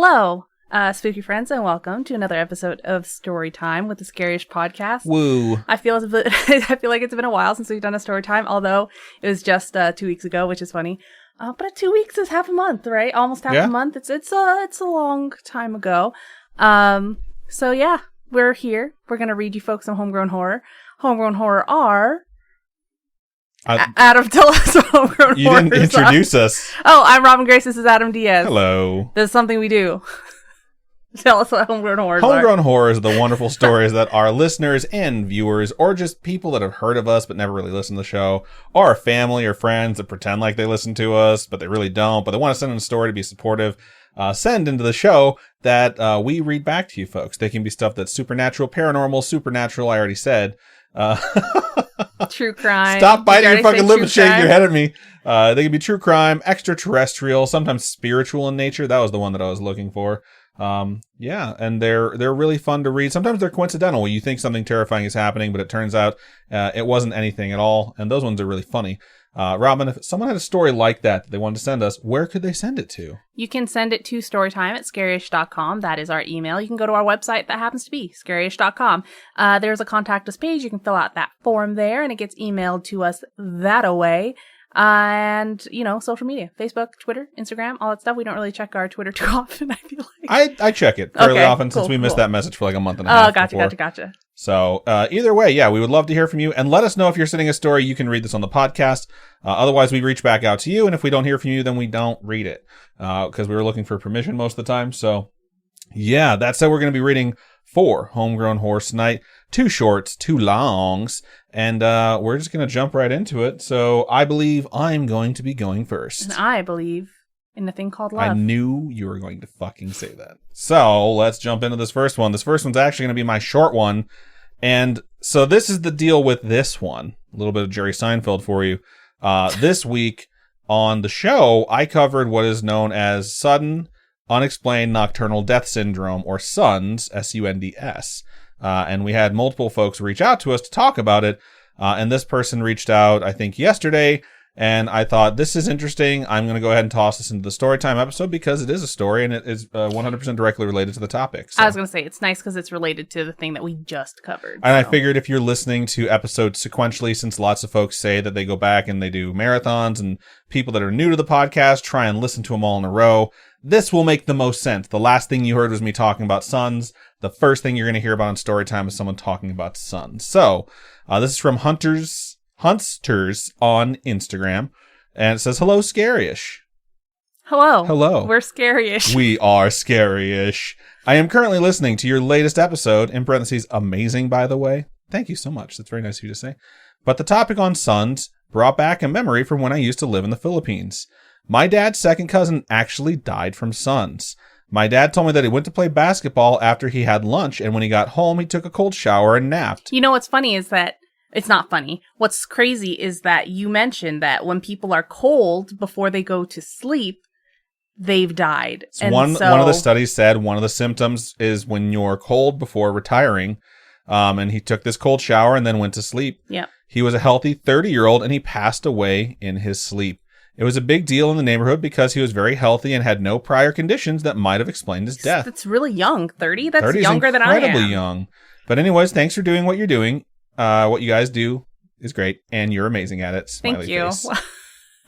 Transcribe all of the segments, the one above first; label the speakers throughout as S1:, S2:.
S1: Hello, spooky friends, and welcome to another episode of Storytime with the Scariest Podcast.
S2: Woo!
S1: I feel like it's been a while since we've done a Storytime, although it was just 2 weeks ago, which is funny. But 2 weeks is half a month, right? Almost half a month. It's a long time ago. So yeah, we're here. We're gonna read you folks some homegrown horror. Homegrown horror are. Adam, tell us what homegrown
S2: you
S1: horror.
S2: You didn't introduce us.
S1: Oh, I'm Robin Grace. This is Adam Diaz.
S2: Hello.
S1: This is something we do. Tell us what homegrown horror is.
S2: Homegrown horror is the wonderful stories that our listeners and viewers, or just people that have heard of us but never really listened to the show, or our family or friends that pretend like they listen to us but they really don't, but they want to send in a story to be supportive, send into the show that we read back to you folks. They can be stuff that's supernatural, paranormal, supernatural, I already said.
S1: True crime.
S2: Stop biting your fucking lip and shaking your head at me. They can be true crime, extraterrestrial, sometimes spiritual in nature. That was the one that I was looking for. Yeah, and they're really fun to read. Sometimes they're coincidental. You think something terrifying is happening, but it turns out it wasn't anything at all. And those ones are really funny. Robin, if someone had a story like that they wanted to send us, where could they send it to?
S1: You can send it to storytime@scarish.com. That is our email. You can go to our website. That happens to be scarish.com. There's a contact us page. You can fill out that form there, and it gets emailed to us that-a-way. And, social media, Facebook, Twitter, Instagram, all that stuff. We don't really check our Twitter too often, I feel like.
S2: I check it fairly often since we missed that message for like a month and a half.
S1: Oh, gotcha.
S2: So either way, yeah, we would love to hear from you. And let us know if you're sending a story. You can read this on the podcast. Otherwise, we reach back out to you. And if we don't hear from you, then we don't read it. Because we were looking for permission most of the time. So, yeah, that said, we're going to be reading 4 homegrown horrors tonight. 2 shorts, 2 longs, and we're just going to jump right into it. So I believe I'm going to be going first.
S1: And I believe in a thing called love.
S2: I knew you were going to fucking say that. So let's jump into this first one. This first one's actually going to be my short one. And so this is the deal with this one. A little bit of Jerry Seinfeld for you. This week on the show, I covered what is known as Sudden Unexplained Nocturnal Death Syndrome, or SUNDS, S-U-N-D-S. And we had multiple folks reach out to us to talk about it. And this person reached out, I think, yesterday. And I thought, this is interesting. I'm going to go ahead and toss this into the Storytime episode because it is a story and it is 100% directly related to the topic. So.
S1: I was going to say, it's nice because it's related to the thing that we just covered.
S2: And I figured if you're listening to episodes sequentially, since lots of folks say that they go back and they do marathons, and people that are new to the podcast try and listen to them all in a row, this will make the most sense. The last thing you heard was me talking about suns. The first thing you're going to hear about on Storytime is someone talking about suns. So, this is from Hunsters on Instagram, and it says, "Hello, Scarish."
S1: Hello. We're Scarish.
S2: We are Scarish. I am currently listening to your latest episode, in parentheses, amazing, by the way. Thank you so much. That's very nice of you to say. But the topic on suns brought back a memory from when I used to live in the Philippines. My dad's second cousin actually died from suns. My dad told me that he went to play basketball after he had lunch, and when he got home, he took a cold shower and napped.
S1: You know what's funny is that, it's not funny. What's crazy is that you mentioned that when people are cold before they go to sleep, they've died.
S2: And one of the studies said one of the symptoms is when you're cold before retiring, and he took this cold shower and then went to sleep.
S1: Yeah. He
S2: was a healthy 30-year-old, and he passed away in his sleep. It was a big deal in the neighborhood because he was very healthy and had no prior conditions that might have explained his death.
S1: That's really young. 30? That's younger than I am.
S2: Incredibly young. But anyways, thanks for doing what you're doing. What you guys do is great, and you're amazing at it. Smiley
S1: Thank you.
S2: Face.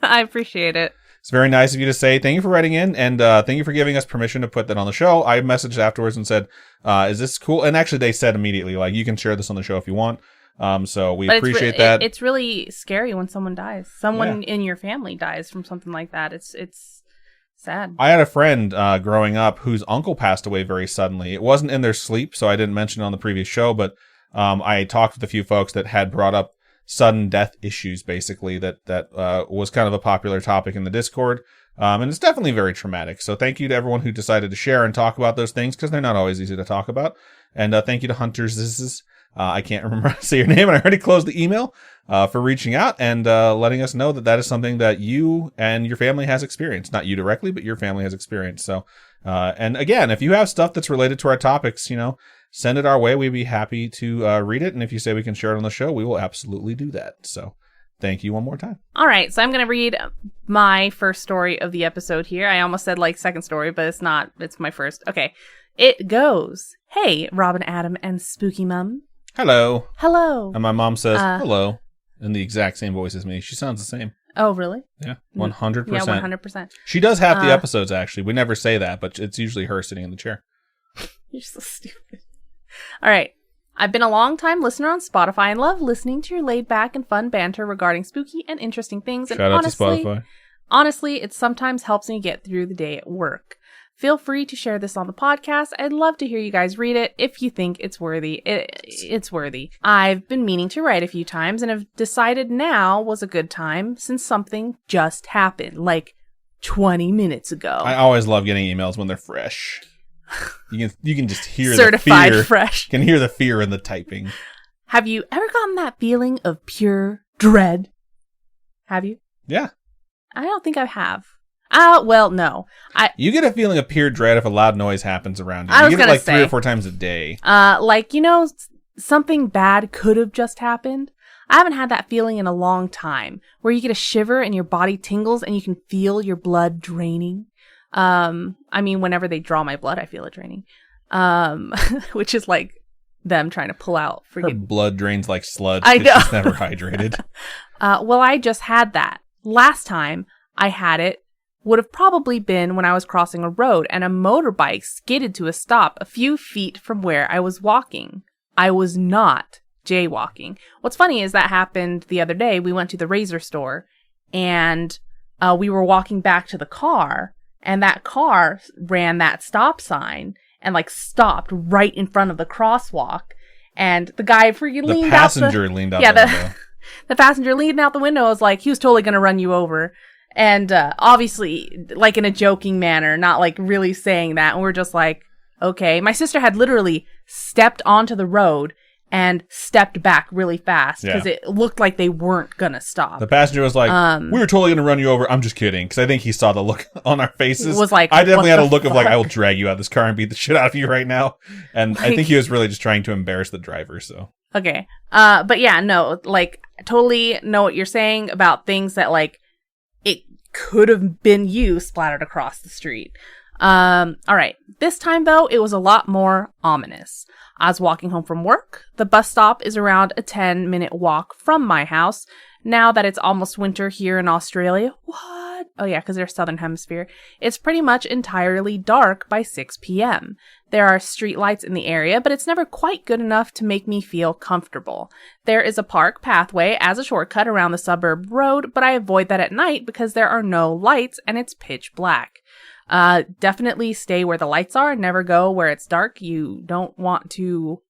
S1: I appreciate it.
S2: It's very nice of you to say. Thank you for writing in, and thank you for giving us permission to put that on the show. I messaged afterwards and said, is this cool? And actually, they said immediately, like, you can share this on the show if you want. So we appreciate that.
S1: It's really scary when someone dies. Someone in your family dies from something like that. It's sad.
S2: I had a friend growing up whose uncle passed away very suddenly. It wasn't in their sleep, so I didn't mention it on the previous show, but I talked with a few folks that had brought up sudden death issues, basically, that was kind of a popular topic in the Discord. And it's definitely very traumatic. So thank you to everyone who decided to share and talk about those things, because they're not always easy to talk about. And thank you to Hunters. I can't remember how to say your name, and I already closed the email for reaching out and letting us know that is something that you and your family has experienced. Not you directly, but your family has experienced. So, and again, if you have stuff that's related to our topics, send it our way. We'd be happy to read it. And if you say we can share it on the show, we will absolutely do that. So thank you one more time.
S1: All right, so I'm going to read my first story of the episode here. I almost said like second story, but it's not. It's my first. Okay. It goes, "Hey, Robin, Adam, and Spooky Mum."
S2: Hello.
S1: Hello.
S2: And my mom says, hello, in the exact same voice as me. She sounds the same.
S1: Oh, really?
S2: Yeah, 100%.
S1: Yeah, 100%.
S2: She does half the episodes, actually. We never say that, but it's usually her sitting in the chair.
S1: You're so stupid. All right. I've been a long-time listener on Spotify and love listening to your laid-back and fun banter regarding spooky and interesting things.
S2: Shout out to Spotify.
S1: Honestly, it sometimes helps me get through the day at work. Feel free to share this on the podcast. I'd love to hear you guys read it if you think it's worthy. It's worthy. I've been meaning to write a few times and have decided now was a good time since something just happened, like 20 minutes ago.
S2: I always love getting emails when they're fresh. You can just hear
S1: certified
S2: the fear.
S1: Fresh.
S2: You can hear the fear in the typing.
S1: Have you ever gotten that feeling of pure dread? Have you?
S2: Yeah.
S1: I don't think I have. Well, no.
S2: You get a feeling of pure dread if a loud noise happens around you. You get it like 3 or 4 times a day.
S1: Like, something bad could have just happened. I haven't had that feeling in a long time, where you get a shiver and your body tingles and you can feel your blood draining. Whenever they draw my blood, I feel it draining. Which is like them trying to pull out.
S2: Her blood drains like sludge.
S1: I know.
S2: She's never hydrated.
S1: Well, I just had that. Last time I had it would have probably been when I was crossing a road and a motorbike skidded to a stop a few feet from where I was walking. I was not jaywalking. What's funny is that happened the other day. We went to the razor store and we were walking back to the car, and that car ran that stop sign and like stopped right in front of the crosswalk. And the guy freaking leaned out. The passenger
S2: leaned out the window.
S1: The passenger leaned out the window was like, he was totally going to run you over. And obviously, like in a joking manner, not like really saying that. And we're just like, okay. My sister had literally stepped onto the road and stepped back really fast because it looked like they weren't going to stop.
S2: The passenger was like, we were totally going to run you over. I'm just kidding. Because I think he saw the look on our faces.
S1: Was like,
S2: I definitely had a look of like, I will drag you out of this car and beat the shit out of you right now. And I think he was really just trying to embarrass the driver. So
S1: okay. But yeah, no, like totally know what you're saying about things that like it could have been you splattered across the street. All right. This time, though, it was a lot more ominous. I was walking home from work. The bus stop is around a 10-minute walk from my house. Now that it's almost winter here in Australia. What? Oh, yeah, because they're Southern Hemisphere. It's pretty much entirely dark by 6 p.m. There are street lights in the area, but it's never quite good enough to make me feel comfortable. There is a park pathway as a shortcut around the suburb road, but I avoid that at night because there are no lights and it's pitch black. Definitely stay where the lights are. Never go where it's dark. You don't want to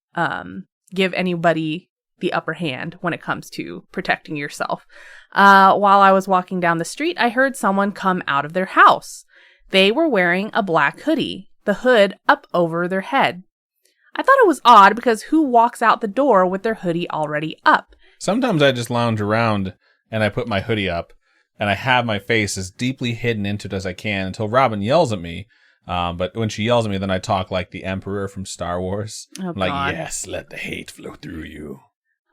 S1: give anybody the upper hand when it comes to protecting yourself. While I was walking down the street, I heard someone come out of their house. They were wearing a black hoodie, the hood up over their head. I thought it was odd because who walks out the door with their hoodie already up?
S2: Sometimes I just lounge around and I put my hoodie up and I have my face as deeply hidden into it as I can until Robin yells at me. But when she yells at me, then I talk like the Emperor from Star Wars.
S1: Oh,
S2: like,
S1: God.
S2: yes, let the hate flow through you.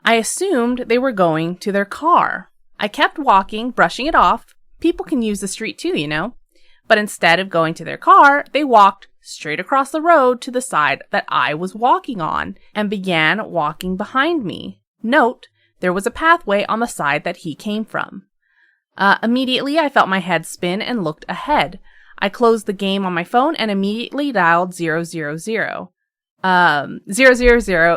S1: I assumed they were going to their car. I kept walking, brushing it off. People can use the street too, you know. But instead of going to their car, they walked straight across the road to the side that I was walking on and began walking behind me. Note, there was a pathway on the side that he came from. Immediately, I felt my head spin and looked ahead. I closed the game on my phone and immediately dialed 000. 000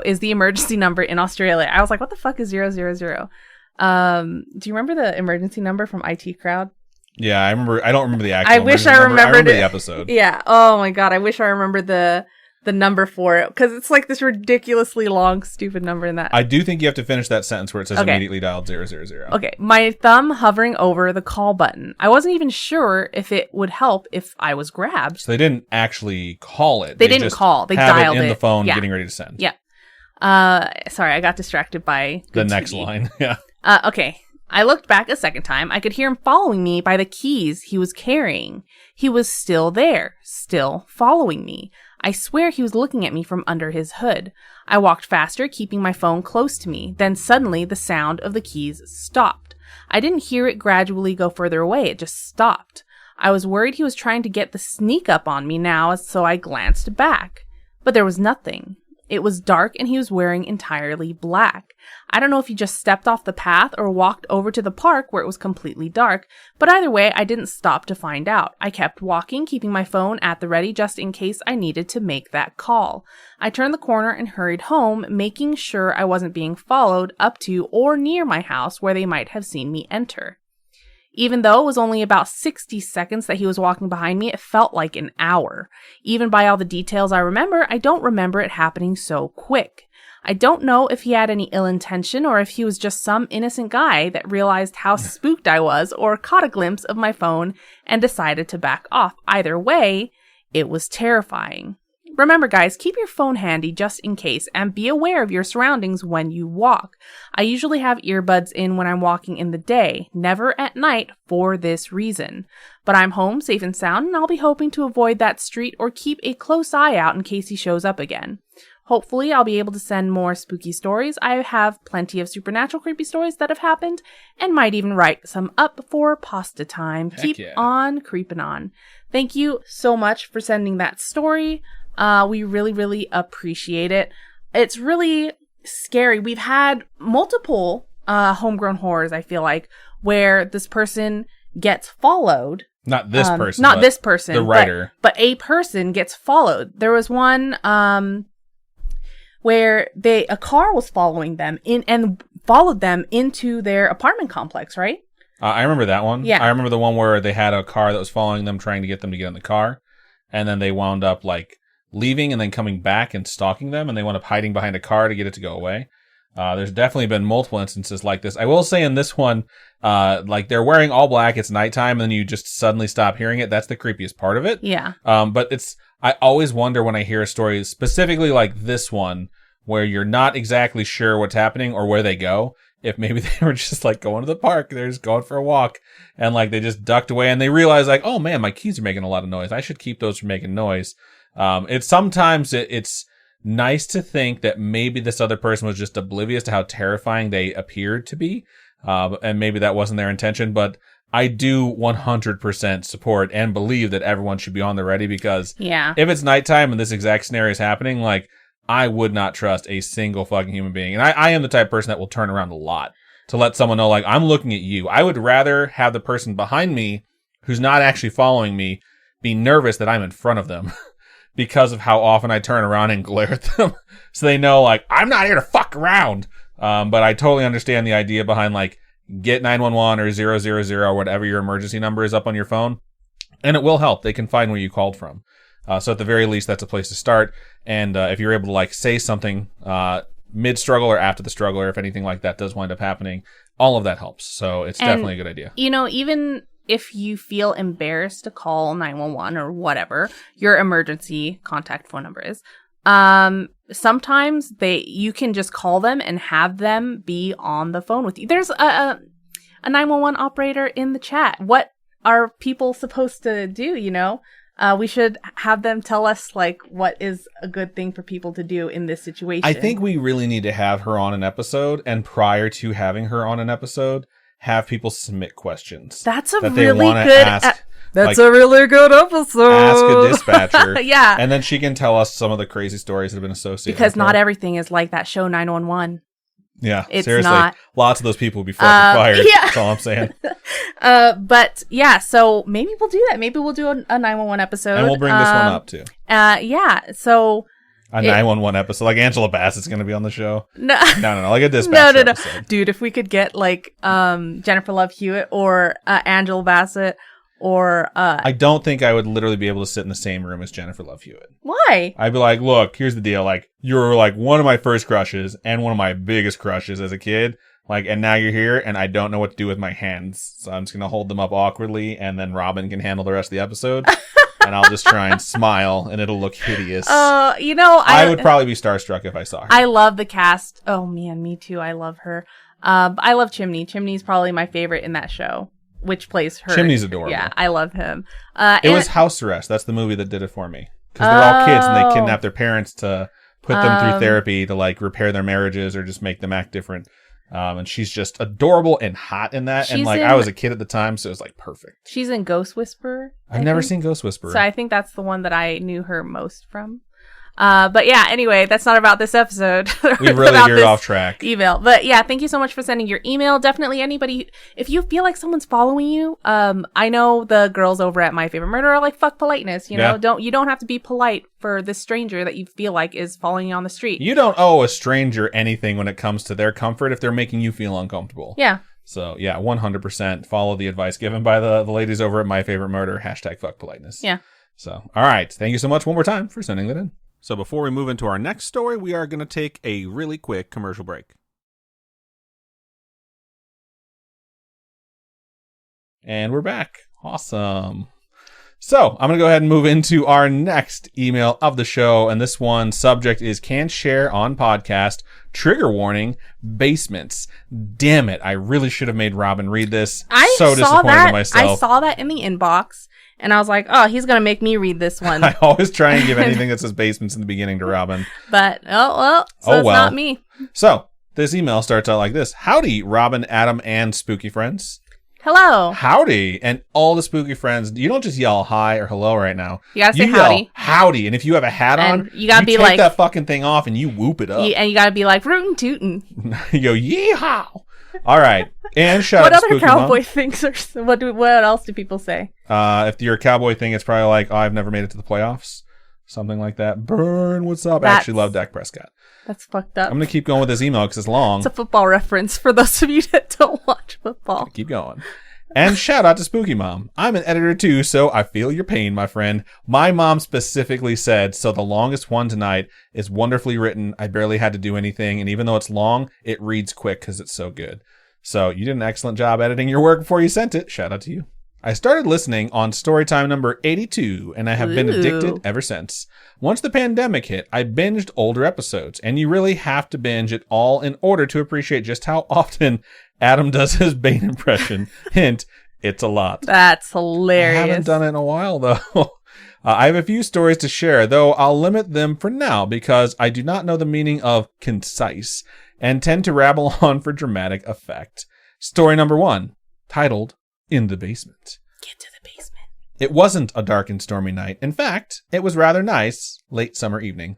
S1: is the emergency number in Australia. I was like, what the fuck is 000? Do you remember the emergency number from IT Crowd?
S2: Yeah, I remember. I don't remember the actual.
S1: I wish I remembered
S2: I remember
S1: it.
S2: the episode.
S1: Yeah. Oh my God. I wish I remembered the number for it because it's like this ridiculously long, stupid number in that.
S2: I do think you have to finish that sentence where it says immediately dialed 000.
S1: Okay. My thumb hovering over the call button. I wasn't even sure if it would help if I was grabbed.
S2: So they didn't actually call it.
S1: They didn't just call. They
S2: have
S1: dialed
S2: it in the phone,
S1: yeah.
S2: getting ready to send.
S1: Yeah. Sorry, I got distracted by
S2: the next
S1: TV.
S2: line. Yeah.
S1: Okay. I looked back a second time. I could hear him following me by the keys he was carrying. He was still there, still following me. I swear he was looking at me from under his hood. I walked faster, keeping my phone close to me. Then suddenly the sound of the keys stopped. I didn't hear it gradually go further away. It just stopped. I was worried he was trying to get the sneak up on me now, so I glanced back. But there was nothing. It was dark and he was wearing entirely black. I don't know if he just stepped off the path or walked over to the park where it was completely dark, but either way, I didn't stop to find out. I kept walking, keeping my phone at the ready just in case I needed to make that call. I turned the corner and hurried home, making sure I wasn't being followed up to or near my house where they might have seen me enter. Even though it was only about 60 seconds that he was walking behind me, it felt like an hour. Even by all the details I remember, I don't remember it happening so quick. I don't know if he had any ill intention or if he was just some innocent guy that realized how spooked I was or caught a glimpse of my phone and decided to back off. Either way, it was terrifying. Remember, guys, keep your phone handy just in case and be aware of your surroundings when you walk. I usually have earbuds in when I'm walking in the day, never at night for this reason. But I'm home safe and sound, and I'll be hoping to avoid that street or keep a close eye out in case he shows up again. Hopefully, I'll be able to send more spooky stories. I have plenty of supernatural creepy stories that have happened and might even write some up for pasta time. Keep on creeping on. Thank you so much for sending that story. We really, really appreciate it. It's really scary. We've had multiple homegrown horrors, I feel like, where this person gets followed.
S2: Not this person.
S1: Not this person.
S2: The writer.
S1: But a person gets followed. There was one where a car was following them and followed them into their apartment complex, right?
S2: I remember that one.
S1: Yeah.
S2: I remember the one where they had a car that was following them, trying to get them to get in the car. And then they wound up like leaving and then coming back and stalking them, and they wound up hiding behind a car to get it to go away. There's definitely been multiple instances like this. I will say in this one, like they're wearing all black, it's nighttime, and then you just suddenly stop hearing it. That's the creepiest part of it.
S1: Yeah.
S2: But I always wonder when I hear a story, specifically like this one, where you're not exactly sure what's happening or where they go. If maybe they were just like going to the park, they're just going for a walk, and like they just ducked away and they realized like, oh man, my keys are making a lot of noise. I should keep those from making noise. It's nice to think that maybe this other person was just oblivious to how terrifying they appeared to be. And maybe that wasn't their intention, but I do 100% support and believe that everyone should be on the ready, because if it's nighttime and this exact scenario is happening, like I would not trust a single fucking human being. And I am the type of person that will turn around a lot to let someone know, like, I'm looking at you. I would rather have the person behind me who's not actually following me be nervous that I'm in front of them because of how often I turn around and glare at them. So they know, like, I'm not here to fuck around. But I totally understand the idea behind, like, get 911 or 000 or whatever your emergency number is up on your phone. And it will help. They can find where you called from. So at the very least, that's a place to start. And if you're able to like say something mid-struggle or after the struggle, or if anything like that does wind up happening, all of that helps. So it's definitely a good idea.
S1: You know, even if you feel embarrassed to call 911 or whatever your emergency contact phone number is, sometimes you can just call them and have them be on the phone with you. There's a 911 operator in the chat. What are people supposed to do, you know? We should have them tell us, like, what is a good thing for people to do in this situation.
S2: I think we really need to have her on an episode, and prior to having her on an episode, have people submit questions.
S1: That's a
S2: that
S1: really
S2: they wanna
S1: good
S2: ask.
S1: That's a really good episode.
S2: Ask a dispatcher.
S1: Yeah.
S2: And then she can tell us some of the crazy stories that have been associated
S1: because
S2: with
S1: not
S2: her.
S1: everything is like that show 911.
S2: Yeah,
S1: it's
S2: seriously.
S1: not.
S2: Lots of those people will be fucking fired.
S1: Yeah.
S2: That's all I'm saying.
S1: But yeah, so maybe we'll do that. Maybe we'll do a 911 episode.
S2: And we'll bring this one up too.
S1: Yeah, so...
S2: A 911 episode. Like Angela Bassett's going to be on the show.
S1: No.
S2: No. Like a dispatcher episode.
S1: Dude, if we could get like Jennifer Love Hewitt or Angela Bassett or...
S2: I don't think I would literally be able to sit in the same room as Jennifer Love Hewitt.
S1: Why?
S2: I'd be like, look, here's the deal. Like, you were like one of my first crushes and one of my biggest crushes as a kid. Like, and now you're here and I don't know what to do with my hands. So I'm just going to hold them up awkwardly and then Robin can handle the rest of the episode. And I'll just try and smile and it'll look hideous.
S1: You know,
S2: I would probably be starstruck if I saw her.
S1: I love the cast. Oh man, me too. I love her. I love Chimney. Chimney's probably my favorite in that show. Which plays her.
S2: Chimney's adorable.
S1: Yeah, I love him.
S2: It was House Arrest. That's the movie that did it for me. Because they're all kids and they kidnap their parents to put them through therapy to like repair their marriages or just make them act different. And she's just adorable and hot in that. And like I was a kid at the time, so it was like perfect.
S1: She's in Ghost Whisperer.
S2: I've never seen Ghost Whisperer.
S1: So I think that's the one that I knew her most from. But yeah, anyway, that's not about this episode.
S2: We really veered off track.
S1: Email. But yeah, thank you so much for sending your email. Definitely anybody, if you feel like someone's following you, I know the girls over at My Favorite Murder are like, fuck politeness, you know? You don't have to be polite for this stranger that you feel like is following you on the street.
S2: You don't owe a stranger anything when it comes to their comfort if they're making you feel uncomfortable.
S1: Yeah.
S2: So yeah, 100% follow the advice given by the ladies over at My Favorite Murder, #fuck politeness.
S1: Yeah.
S2: So, all right. Thank you so much one more time for sending that in. So before we move into our next story, we are going to take a really quick commercial break. And we're back. Awesome. So I'm going to go ahead and move into our next email of the show. And this one subject is can't share on podcast. Trigger warning, basements. Damn it. I really should have made Robin read this. So disappointed in myself.
S1: I saw that in the inbox. And I was like, oh, he's going to make me read this one.
S2: I always try and give anything that says basements in the beginning to Robin.
S1: But, it's not me.
S2: So, this email starts out like this. Howdy, Robin, Adam, and spooky friends.
S1: Hello.
S2: Howdy. And all the spooky friends, you don't just yell hi or hello right now.
S1: You got to say howdy.
S2: Yell howdy. And if you have a hat on,
S1: you got to be
S2: take
S1: like
S2: that fucking thing off and you whoop it up.
S1: And you got to be like rootin' tootin'.
S2: You go, yeehaw. All right. And shout out to Spooky
S1: Mom. What other cowboy things are... What else do people say?
S2: If you're a cowboy thing, it's probably like, oh, I've never made it to the playoffs. Something like that. Burn, what's up? I actually love Dak Prescott.
S1: That's fucked up.
S2: I'm going to keep going with this email because it's long.
S1: It's a football reference for those of you that don't watch football.
S2: Keep going. And shout out to Spooky Mom. I'm an editor too, so I feel your pain, my friend. My mom specifically said, so the longest one tonight is wonderfully written. I barely had to do anything. And even though it's long, it reads quick because it's so good. So you did an excellent job editing your work before you sent it. Shout out to you. I started listening on Storytime number 82, and I have been addicted ever since. Once the pandemic hit, I binged older episodes, and you really have to binge it all in order to appreciate just how often Adam does his Bane impression. Hint, it's a lot.
S1: That's hilarious.
S2: I haven't done it in a while, though. I have a few stories to share, though I'll limit them for now because I do not know the meaning of concise and tend to rabble on for dramatic effect. Story number 1, titled In the Basement.
S1: Get to the basement.
S2: It wasn't a dark and stormy night. In fact, it was rather nice, late summer evening.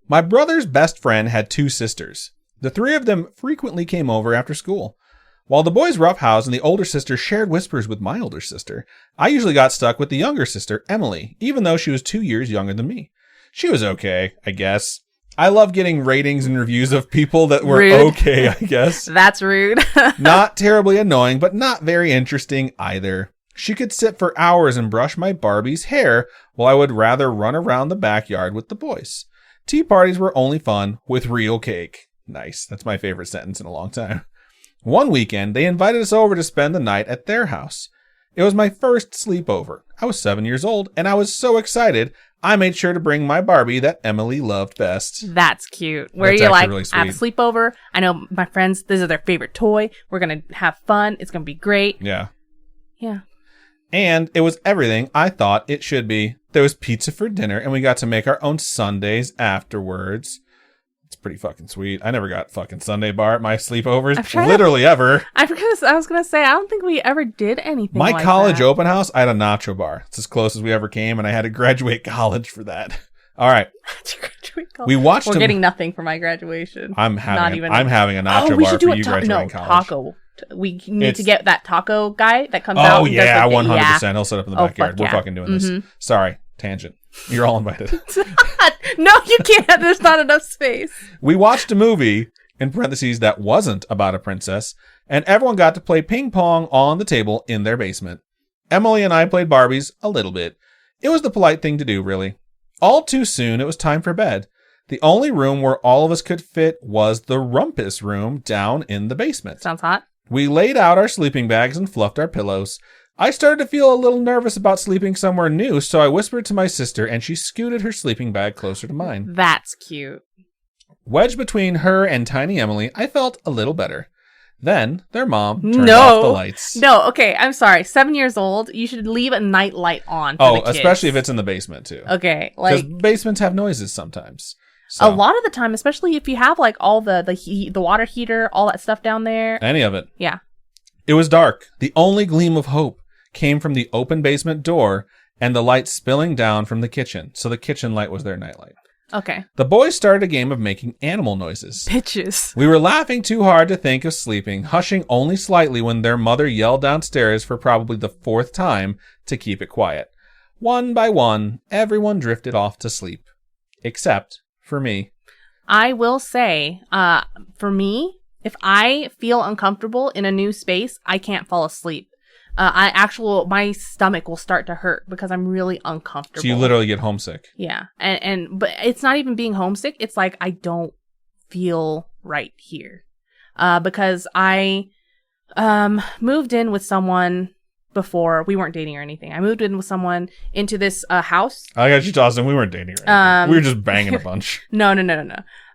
S2: My brother's best friend had 2 sisters. The 3 of them frequently came over after school. While the boys roughhoused and the older sister shared whispers with my older sister, I usually got stuck with the younger sister, Emily, even though she was 2 years younger than me. She was okay, I guess. I love getting ratings and reviews of people that were okay, I guess.
S1: That's rude.
S2: Not terribly annoying, but not very interesting either. She could sit for hours and brush my Barbie's hair, while I would rather run around the backyard with the boys. Tea parties were only fun with real cake. Nice. That's my favorite sentence in a long time. One weekend, they invited us over to spend the night at their house. It was my first sleepover. I was 7 years old, and I was so excited, I made sure to bring my Barbie that Emily loved best.
S1: That's cute. Where you're like, really I have a sleepover. I know my friends, this is their favorite toy. We're going to have fun. It's going to be great.
S2: Yeah.
S1: Yeah.
S2: And it was everything I thought it should be. There was pizza for dinner, and we got to make our own sundaes afterwards. It's pretty fucking sweet. I never got fucking Sunday bar at my sleepovers. Literally ever.
S1: I was going to say, I don't think we ever did anything
S2: like college open house, I had a nacho bar. It's as close as we ever came, and I had to graduate college for that. All right. We watched
S1: We're getting nothing for my graduation.
S2: I'm having a nacho bar for you graduating college.
S1: Taco. We need to get that taco guy that comes out.
S2: Oh, yeah, 100%. He'll set up in the backyard. We're fucking doing this. Sorry, tangent. You're all invited.
S1: No, you can't. There's not enough space.
S2: We watched a movie, in parentheses, that wasn't about a princess, and everyone got to play ping pong on the table in their basement. Emily and I played Barbies a little bit. It was the polite thing to do, really. All too soon, it was time for bed. The only room where all of us could fit was the rumpus room down in the basement.
S1: Sounds hot.
S2: We laid out our sleeping bags and fluffed our pillows. I started to feel a little nervous about sleeping somewhere new, so I whispered to my sister, and she scooted her sleeping bag closer to mine.
S1: That's cute.
S2: Wedged between her and tiny Emily, I felt a little better. Then, their mom turned off the lights.
S1: No, okay, I'm sorry. 7 years old, you should leave a night light on for the kids.
S2: Especially if it's in the basement, too.
S1: Okay,
S2: because basements have noises sometimes. So,
S1: A lot of the time, especially if you have like all the heat, the water heater, all that stuff down there.
S2: any of it.
S1: Yeah.
S2: It was dark. The only gleam of hope came from the open basement door and the light spilling down from the kitchen. So the kitchen light was their nightlight.
S1: Okay.
S2: The boys started a game of making animal noises.
S1: Bitches.
S2: We were laughing too hard to think of sleeping, hushing only slightly when their mother yelled downstairs for probably the 4th time to keep it quiet. One by one, everyone drifted off to sleep. Except for me.
S1: I will say, for me, if I feel uncomfortable in a new space, I can't fall asleep. My stomach will start to hurt because I'm really uncomfortable.
S2: So you literally get homesick.
S1: Yeah. But it's not even being homesick. It's like, I don't feel right here. Because I, moved in with someone before. We weren't dating or anything. I moved in with someone into this, house.
S2: I got you, Dawson. We weren't dating or anything. We were just banging a bunch.
S1: No.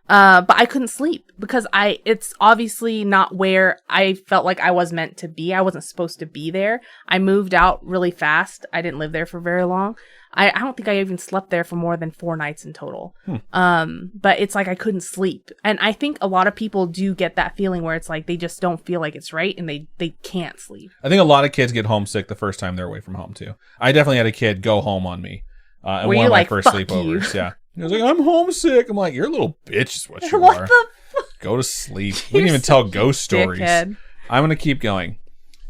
S1: But I couldn't sleep because it's obviously not where I felt like I was meant to be. I wasn't supposed to be there. I moved out really fast. I didn't live there for very long. I don't think I even slept there for more than 4 nights in total. But it's like I couldn't sleep. And I think a lot of people do get that feeling where it's like they just don't feel like it's right and they can't sleep.
S2: I think a lot of kids get homesick the first time they're away from home too. I definitely had a kid go home on me at one of my first sleepovers. Yeah. He was like, I'm homesick. I'm like, you're a little bitch is what you
S1: What
S2: are.
S1: the fuck?
S2: Go to sleep. We didn't even tell ghost stories.
S1: Dickhead.
S2: I'm going to keep going.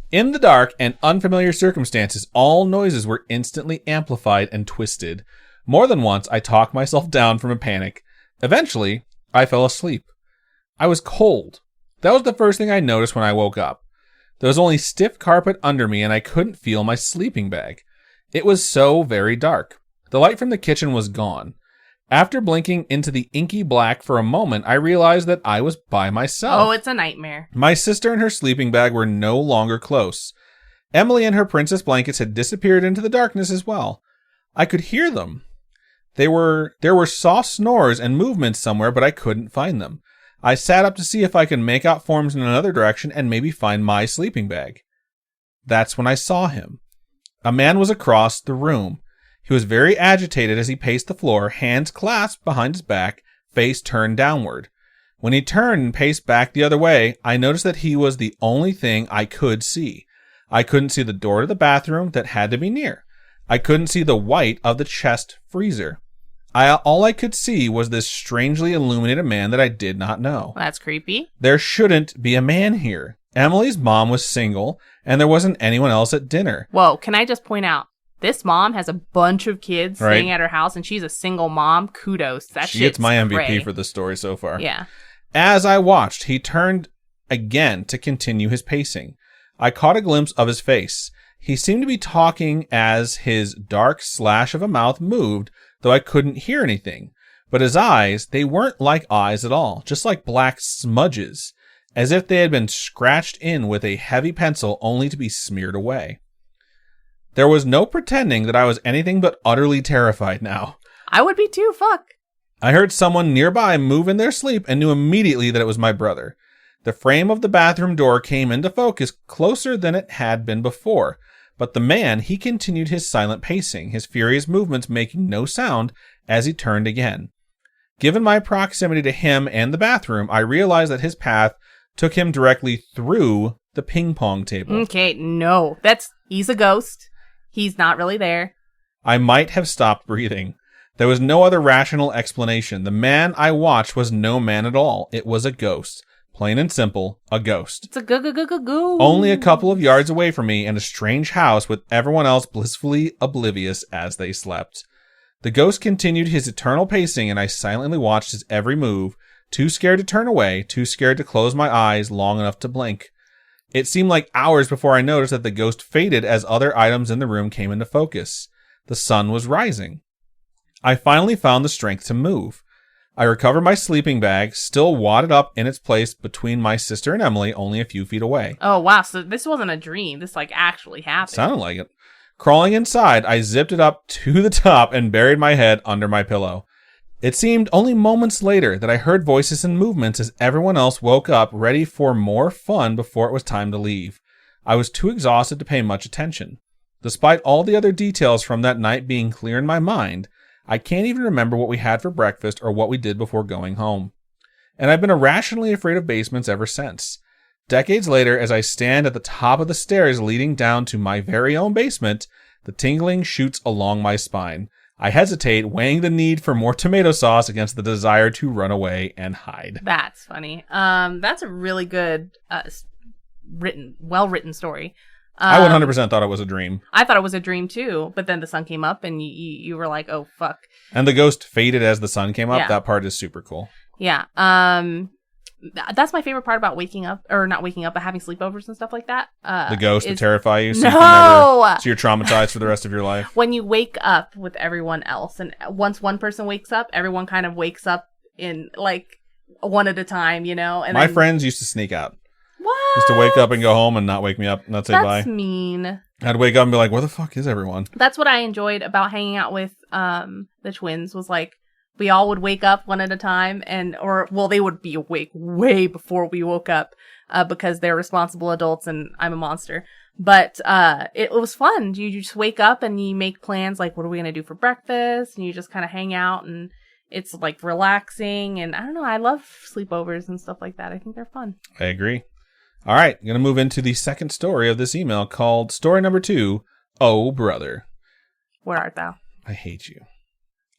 S2: In the dark and unfamiliar circumstances, all noises were instantly amplified and twisted. More than once, I talked myself down from a panic. Eventually, I fell asleep. I was cold. That was the first thing I noticed when I woke up. There was only stiff carpet under me and I couldn't feel my sleeping bag. It was so very dark. The light from the kitchen was gone. After blinking into the inky black for a moment, I realized that I was by myself.
S1: Oh, it's a nightmare.
S2: My sister and her sleeping bag were no longer close. Emily and her princess blankets had disappeared into the darkness as well. I could hear them. There were soft snores and movements somewhere, but I couldn't find them. I sat up to see if I could make out forms in another direction and maybe find my sleeping bag. That's when I saw him. A man was across the room. He was very agitated as he paced the floor, hands clasped behind his back, face turned downward. When he turned and paced back the other way, I noticed that he was the only thing I could see. I couldn't see the door to the bathroom that had to be near. I couldn't see the white of the chest freezer. All I could see was this strangely illuminated man that I did not know.
S1: That's creepy.
S2: There shouldn't be a man here. Emily's mom was single, and there wasn't anyone else at dinner.
S1: Whoa, can I just point out? This mom has a bunch of kids
S2: Right.
S1: staying at her house, and she's a single mom. Kudos. That
S2: She
S1: shit's
S2: gets my MVP
S1: great.
S2: for this story so far.
S1: Yeah.
S2: As I watched, he turned again to continue his pacing. I caught a glimpse of his face. He seemed to be talking as his dark slash of a mouth moved, though I couldn't hear anything. But his eyes, they weren't like eyes at all, just like black smudges, as if they had been scratched in with a heavy pencil only to be smeared away. There was no pretending that I was anything but utterly terrified now.
S1: I would be too. Fuck.
S2: I heard someone nearby move in their sleep and knew immediately that it was my brother. The frame of the bathroom door came into focus closer than it had been before, but the man, he continued his silent pacing, his furious movements making no sound as he turned again. Given my proximity to him and the bathroom, I realized that his path took him directly through the ping pong table.
S1: Okay, no. He's a ghost. He's not really there.
S2: I might have stopped breathing. There was no other rational explanation. The man I watched was no man at all. It was a ghost. Plain and simple, a ghost.
S1: It's a goo.
S2: Only a couple of yards away from me in a strange house with everyone else blissfully oblivious as they slept. The ghost continued his eternal pacing and I silently watched his every move, too scared to turn away, too scared to close my eyes long enough to blink. It seemed like hours before I noticed that the ghost faded as other items in the room came into focus. The sun was rising. I finally found the strength to move. I recovered my sleeping bag, still wadded up in its place between my sister and Emily, only a few feet away.
S1: Oh, wow. So this wasn't a dream. This, actually happened.
S2: Sounded like it. Crawling inside, I zipped it up to the top and buried my head under my pillow. It seemed only moments later that I heard voices and movements as everyone else woke up, ready for more fun before it was time to leave. I was too exhausted to pay much attention. Despite all the other details from that night being clear in my mind, I can't even remember what we had for breakfast or what we did before going home. And I've been irrationally afraid of basements ever since. Decades later, as I stand at the top of the stairs leading down to my very own basement, the tingling shoots along my spine. I hesitate, weighing the need for more tomato sauce against the desire to run away and hide.
S1: That's funny. That's a really good, well-written story.
S2: I 100% thought it was a dream.
S1: I thought it was a dream too, but then the sun came up and you were like, oh, fuck.
S2: And the ghost faded as the sun came up.
S1: Yeah.
S2: That part is super cool.
S1: Yeah. That's my favorite part about waking up, or not waking up, but having sleepovers and stuff like that.
S2: The ghosts that terrify you. So
S1: no!
S2: So you're traumatized for the rest of your life.
S1: When you wake up with everyone else, and once one person wakes up, everyone kind of wakes up in, like, one at a time, you know? And
S2: my friends used to sneak out.
S1: What?
S2: Used to wake up and go home and not wake me up, not say bye.
S1: That's mean.
S2: I'd wake up and be like, where the fuck is everyone?
S1: That's what I enjoyed about hanging out with the twins, was like, we all would wake up one at a time, they would be awake way before we woke up, because they're responsible adults and I'm a monster. But it was fun. You just wake up and you make plans, like, what are we going to do for breakfast? And you just kind of hang out, and it's, like, relaxing. And I don't know, I love sleepovers and stuff like that. I think they're fun.
S2: I agree. All right, I'm going to move into the second story of this email, called Story Number 2, Oh Brother.
S1: Where art thou?
S2: I hate you.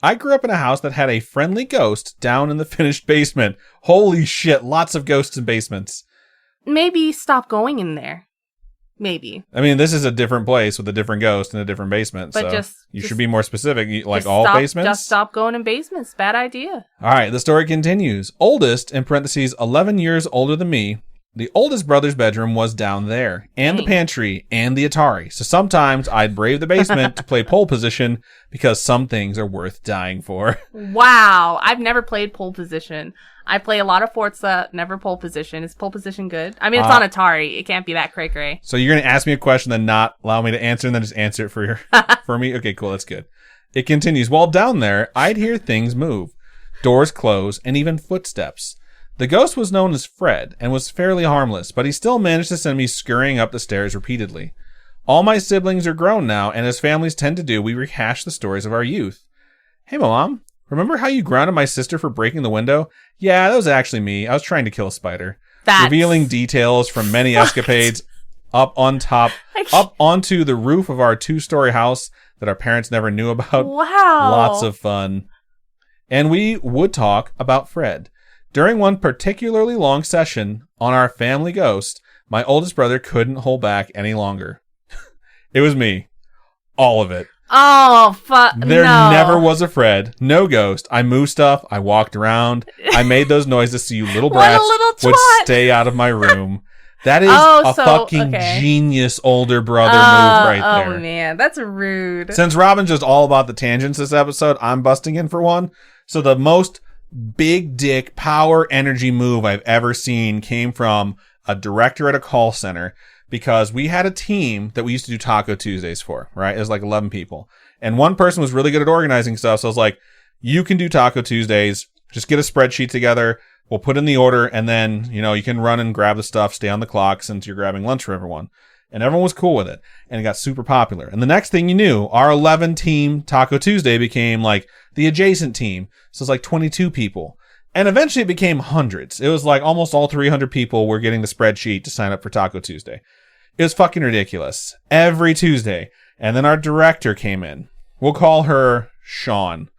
S2: I grew up in a house that had a friendly ghost down in the finished basement. Holy shit, lots of ghosts in basements.
S1: Maybe stop going in there. Maybe.
S2: I mean, this is a different place with a different ghost in a different basement,
S1: but
S2: so you should be more specific. Like all basements?
S1: Just stop going in basements. Bad idea.
S2: All right, the story continues. Oldest, in parentheses, 11 years older than me, the oldest brother's bedroom was down there, and the pantry, and the Atari. So sometimes I'd brave the basement to play pole position, because some things are worth dying for.
S1: Wow. I've never played pole position. I play a lot of Forza, never pole position. Is pole position good? I mean, it's on Atari. It can't be that cray-cray.
S2: So you're going to ask me a question, then not allow me to answer, and then just answer it for me? Okay, cool. That's good. It continues. While down there, I'd hear things move. Doors close, and even footsteps. The ghost was known as Fred and was fairly harmless, but he still managed to send me scurrying up the stairs repeatedly. All my siblings are grown now, and as families tend to do, we rehash the stories of our youth. Hey, Mom, remember how you grounded my sister for breaking the window? Yeah, that was actually me. I was trying to kill a spider. Revealing details from many escapades up onto the roof of our 2-story house that our parents never knew about.
S1: Wow.
S2: Lots of fun. And we would talk about Fred. During one particularly long session on our family ghost, my oldest brother couldn't hold back any longer. It was me. All of it.
S1: Oh, fuck.
S2: There never was a Fred. No ghost. I moved stuff. I walked around. I made those noises so you little brats would stay out of my room. That is fucking genius older brother move right there.
S1: Oh, man. That's rude.
S2: Since Robin's just all about the tangents this episode, I'm busting in for one. So the most big dick power energy move I've ever seen came from a director at a call center, because we had a team that we used to do Taco Tuesdays for, right? It was like 11 people. And one person was really good at organizing stuff. So I was like, you can do Taco Tuesdays. Just get a spreadsheet together. We'll put in the order, and then, you can run and grab the stuff, stay on the clock since you're grabbing lunch for everyone. And everyone was cool with it. And it got super popular. And the next thing you knew, our 11 team Taco Tuesday became like the adjacent team. So it's like 22 people. And eventually it became hundreds. It was like almost all 300 people were getting the spreadsheet to sign up for Taco Tuesday. It was fucking ridiculous. Every Tuesday. And then our director came in. We'll call her Sean.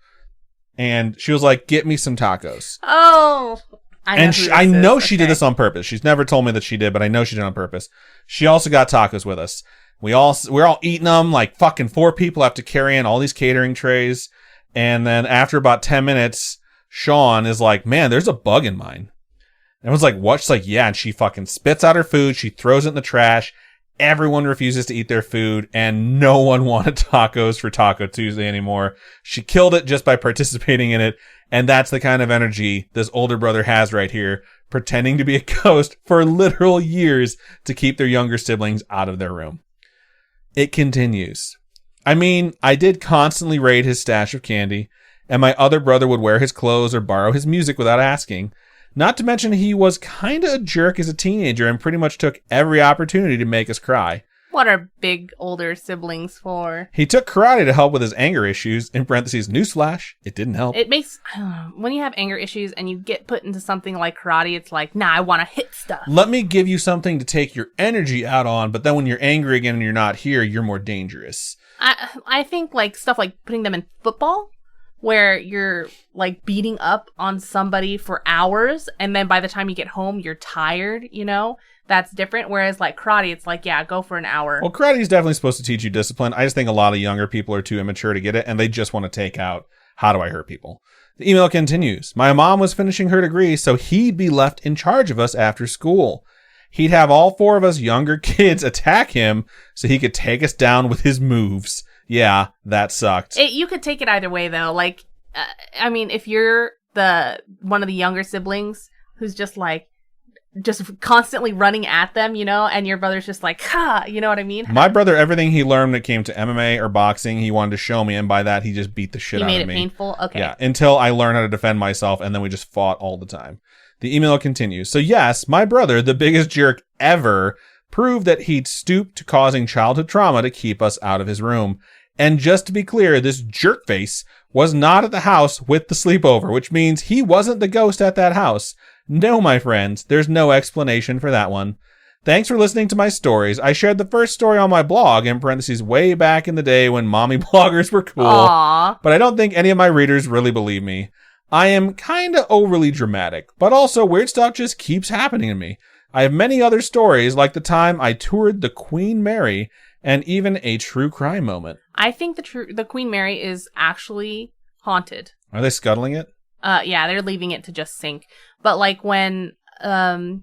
S2: And she was like, get me some tacos.
S1: Oh,
S2: I know she did this on purpose. She's never told me that she did, but I know she did on purpose. She also got tacos with us. We're all eating them, like fucking 4 people have to carry in all these catering trays. And then after about 10 minutes, Sean is like, man, there's a bug in mine. And I was like, what? She's like, yeah. And she fucking spits out her food. She throws it in the trash. Everyone refuses to eat their food, and no one wanted tacos for Taco Tuesday anymore. She killed it just by participating in it. And that's the kind of energy this older brother has right here, pretending to be a ghost for literal years to keep their younger siblings out of their room. It continues. I mean, I did constantly raid his stash of candy, and my other brother would wear his clothes or borrow his music without asking. Not to mention he was kinda a jerk as a teenager and pretty much took every opportunity to make us cry.
S1: What are big older siblings for?
S2: He took karate to help with his anger issues. In parentheses, newsflash, it didn't help.
S1: It makes, when you have anger issues and you get put into something like karate, it's like, nah, I want to hit stuff.
S2: Let me give you something to take your energy out on, but then when you're angry again and you're not here, you're more dangerous.
S1: I think like stuff like putting them in football, where you're like beating up on somebody for hours, and then by the time you get home, you're tired, you know? That's different. Whereas like karate, it's like, yeah, go for an hour.
S2: Well, karate is definitely supposed to teach you discipline. I just think a lot of younger people are too immature to get it, and they just want to take out, how do I hurt people? The email continues. My mom was finishing her degree, so he'd be left in charge of us after school. He'd have all 4 of us younger kids attack him so he could take us down with his moves. Yeah, that sucked.
S1: You could take it either way, though. Like, I mean, if you're one of the younger siblings who's just constantly running at them, you know, and your brother's just like, ha, you know what I mean?
S2: My brother, everything he learned when it came to MMA or boxing, he wanted to show me, and by that, he just beat the shit out of me.
S1: He made it painful? Okay.
S2: Yeah, until I learned how to defend myself, and then we just fought all the time. The email continues. So yes, my brother, the biggest jerk ever, proved that he'd stooped to causing childhood trauma to keep us out of his room. And just to be clear, this jerk face was not at the house with the sleepover, which means he wasn't the ghost at that house. No, my friends, there's no explanation for that one. Thanks for listening to my stories. I shared the first story on my blog, in parentheses, way back in the day when mommy bloggers were cool.
S1: Aww.
S2: But I don't think any of my readers really believe me. I am kinda overly dramatic, but also weird stuff just keeps happening to me. I have many other stories, like the time I toured the Queen Mary, and even a true crime moment.
S1: I think the Queen Mary is actually haunted.
S2: Are they scuttling it?
S1: Yeah, they're leaving it to just sink. But like when Ryan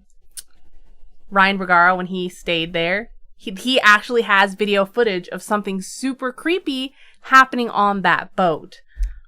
S1: Bergara, when he stayed there, he actually has video footage of something super creepy happening on that boat.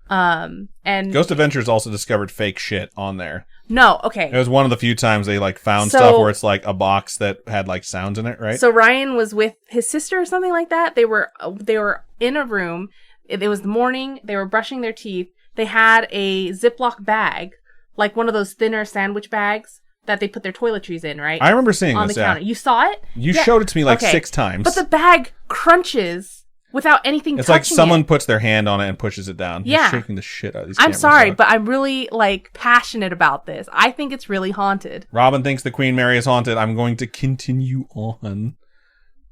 S1: And
S2: Ghost Adventures also discovered fake shit on there.
S1: No, okay.
S2: It was one of the few times they found stuff where it's like a box that had sounds in it, right?
S1: So Ryan was with his sister or something like that. They were in a room. It was the morning. They were brushing their teeth. They had a Ziploc bag, like one of those thinner sandwich bags that they put their toiletries in, right?
S2: I remember seeing
S1: on
S2: this,
S1: the counter. You saw it?
S2: You showed it to me 6 times.
S1: But the bag crunches without anything
S2: it's
S1: touching it.
S2: It's like someone puts their hand on it and pushes it down.
S1: Yeah.
S2: You're shaking the shit out of these
S1: I'm
S2: cameras
S1: sorry,
S2: out.
S1: but I'm really passionate about this. I think it's really haunted.
S2: Robin thinks the Queen Mary is haunted. I'm going to continue on.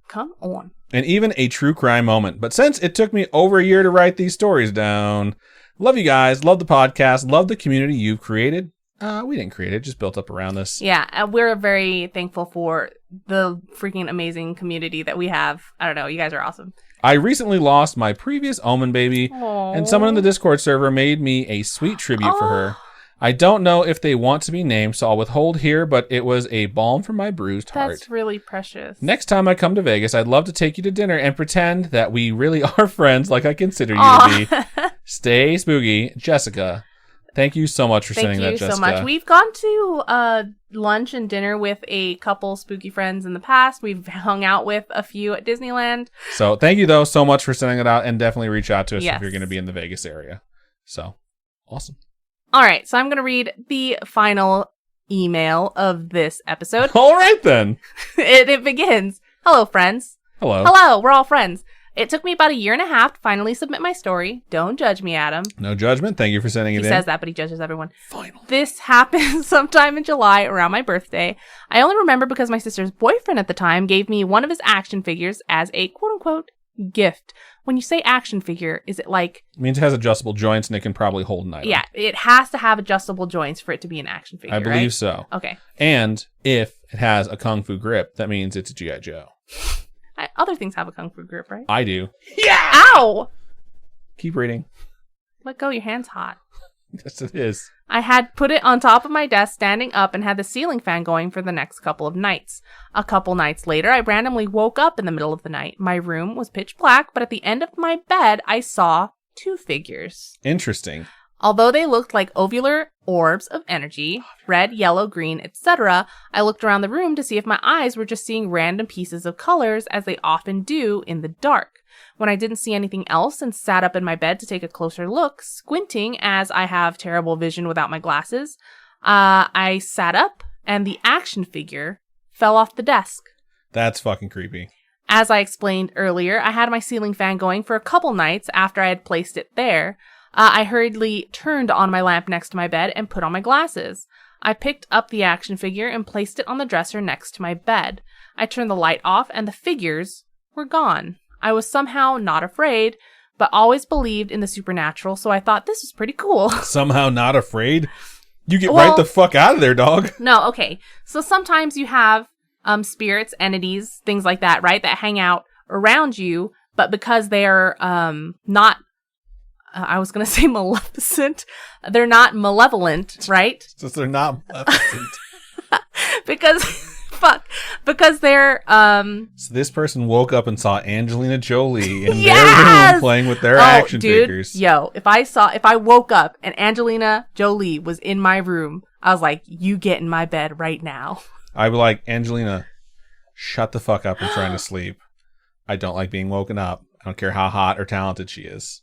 S1: Come on.
S2: And even a true crime moment. But since it took me over a year to write these stories down, love you guys, love the podcast, love the community you've created. We didn't create it, just built up around this.
S1: Yeah, we're very thankful for the freaking amazing community that we have. I don't know, you guys are awesome.
S2: I recently lost my previous Omen baby,
S1: Aww.
S2: and someone in the Discord server made me a sweet tribute for her. I don't know if they want to be named, so I'll withhold here, but it was a balm for my bruised heart.
S1: That's really precious.
S2: Next time I come to Vegas, I'd love to take you to dinner and pretend that we really are friends like I consider you to be. Stay spooky. Jessica. Thank you so much for sending that, Jessica.
S1: Thank you so much. We've gone to lunch and dinner with a couple spooky friends in the past. We've hung out with a few at Disneyland.
S2: So thank you, though, so much for sending it out, and definitely reach out to us
S1: Yes.
S2: if you're going to be in the Vegas area. So, awesome.
S1: All right, so I'm going to read the final email of this episode.
S2: All right, then.
S1: It begins. Hello, friends.
S2: Hello.
S1: Hello, we're all friends. It took me about a year and a half to finally submit my story. Don't judge me, Adam.
S2: No judgment. Thank you for sending it in.
S1: He says that, but he judges everyone.
S2: Final.
S1: This happened sometime in July around my birthday. I only remember because my sister's boyfriend at the time gave me one of his action figures as a quote-unquote gift. When you say action figure, is it like...
S2: It means it has adjustable joints and it can probably hold an item.
S1: Yeah, it has to have adjustable joints for it to be an action figure,
S2: I believe
S1: right?
S2: so.
S1: Okay.
S2: And if it has a Kung Fu grip, that means it's a G.I. Joe.
S1: Other things have a Kung Fu grip, right?
S2: I do.
S1: Yeah! Ow!
S2: Keep reading.
S1: Let go, your hand's hot.
S2: Yes, it is.
S1: I had put it on top of my desk standing up and had the ceiling fan going for the next couple of nights. A couple nights later, I randomly woke up in the middle of the night. My room was pitch black, but at the end of my bed, I saw 2 figures.
S2: Interesting.
S1: Although they looked like ovular orbs of energy, red, yellow, green, etc., I looked around the room to see if my eyes were just seeing random pieces of colors as they often do in the dark. When I didn't see anything else and sat up in my bed to take a closer look, squinting as I have terrible vision without my glasses, I sat up and the action figure fell off the desk.
S2: That's fucking creepy.
S1: As I explained earlier, I had my ceiling fan going for a couple nights after I had placed it there. I hurriedly turned on my lamp next to my bed and put on my glasses. I picked up the action figure and placed it on the dresser next to my bed. I turned the light off and the figures were gone. I was somehow not afraid, but always believed in the supernatural, so I thought this was pretty cool.
S2: Somehow not afraid? You get right the fuck out of there, dog.
S1: No, okay. So sometimes you have spirits, entities, things like that, right? That hang out around you, but because they're not, I was going to say maleficent, they're not malevolent, right?
S2: Since they're not maleficent.
S1: because they're
S2: So this person woke up and saw Angelina Jolie in their room playing with their action figures.
S1: Yo, if I woke up and Angelina Jolie was in my room, I was like, you get in my bed right now.
S2: I'd be like, Angelina, shut the fuck up. I'm trying to sleep. I don't like being woken up. I don't care how hot or talented she is.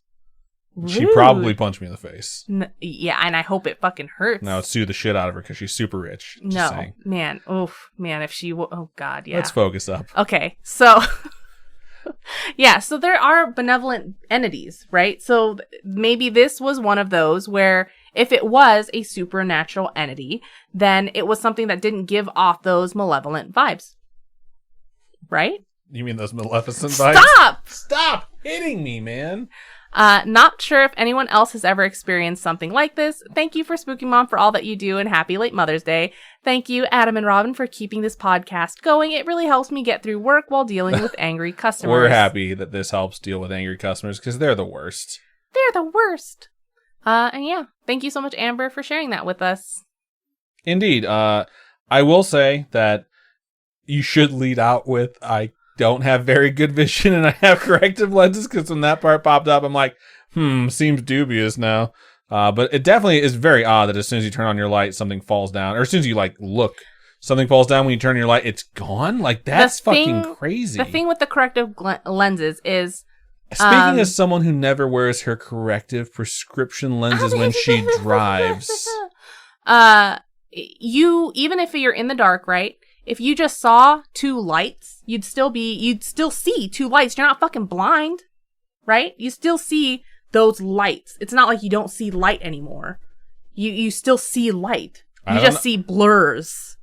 S1: Rude.
S2: She probably punched me in the face.
S1: Yeah, and I hope it fucking hurts.
S2: Now sue the shit out of her because she's super rich.
S1: No, man. Oof, man. If she, oh God, yeah.
S2: Let's focus up.
S1: Okay, so yeah, so there are benevolent entities, right? So maybe this was one of those where if it was a supernatural entity, then it was something that didn't give off those malevolent vibes, right?
S2: You mean those Maleficent vibes? Stop hitting me, man.
S1: Not sure if anyone else has ever experienced something like this. Thank you for Spooky Mom for all that you do, and happy late Mother's Day. Thank you, Adam and Robin, for keeping this podcast going. It really helps me get through work while dealing with angry customers.
S2: We're happy that this helps deal with angry customers because they're the worst.
S1: They're the worst. And yeah, thank you so much, Amber, for sharing that with us.
S2: Indeed. I will say that you should lead out with, I don't have very good vision and I have corrective lenses, because when that part popped up, I'm like, seems dubious now. But it definitely is very odd that as soon as you turn on your light, something falls down. Or as soon as you look, something falls down. When you turn on your light, it's gone. Like, that's fucking crazy.
S1: The thing with the corrective lenses is...
S2: Speaking as someone who never wears her corrective prescription lenses when she drives.
S1: Even if you're in the dark, right? If you just saw two lights, you'd still see two lights. You're not fucking blind, right? You still see those lights. It's not like you don't see light anymore. You still see light. You just see blurs.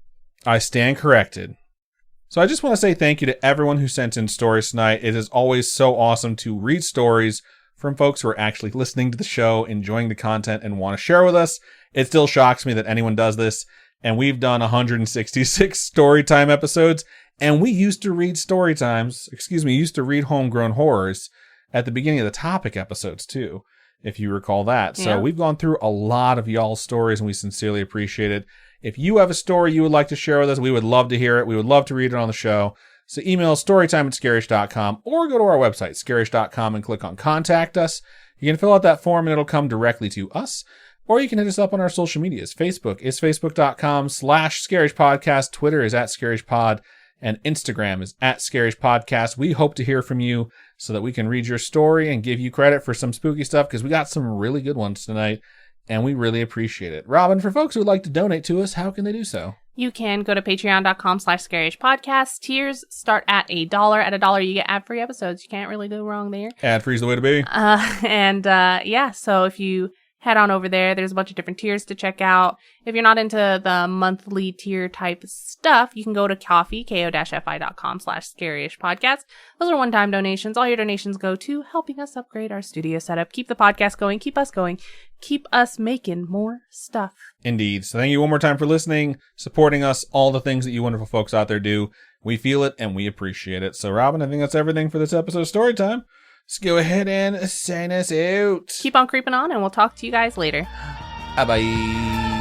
S2: I stand corrected. So I just want to say thank you to everyone who sent in stories tonight. It is always so awesome to read stories from folks who are actually listening to the show, enjoying the content, and want to share with us. It still shocks me that anyone does this. And we've done 166 Storytime episodes, and we used to read used to read Homegrown Horrors at the beginning of the topic episodes too, if you recall that. Yeah. So we've gone through a lot of y'all's stories, and we sincerely appreciate it. If you have a story you would like to share with us, we would love to hear it. We would love to read it on the show. So email storytime@scarish.com or go to our website, scarish.com, and click on Contact Us. You can fill out that form, and it'll come directly to us. Or you can hit us up on our social medias. Facebook is facebook.com/scarishpodcast. Twitter is @scarishpod. And Instagram is @scarishpodcast. We hope to hear from you so that we can read your story and give you credit for some spooky stuff, because we got some really good ones tonight, and we really appreciate it. Robin, for folks who would like to donate to us, how can they do so?
S1: You can go to patreon.com/scarishpodcast. Tiers start at $1. At $1, you get ad-free episodes. You can't really go wrong there.
S2: Ad-free is the way to be.
S1: So if you head on over there. There's a bunch of different tiers to check out. If you're not into the monthly tier type stuff, you can go to ko-fi.com/scaryishpodcast. Those are one-time donations. All your donations go to helping us upgrade our studio setup, keep the podcast going, keep us making more stuff.
S2: Indeed. So thank you one more time for listening, supporting us, all the things that you wonderful folks out there do. We feel it and we appreciate it. So Robin, I think that's everything for this episode of Storytime. Let's go ahead and sign us out.
S1: Keep on creeping on, and we'll talk to you guys later.
S2: Bye-bye.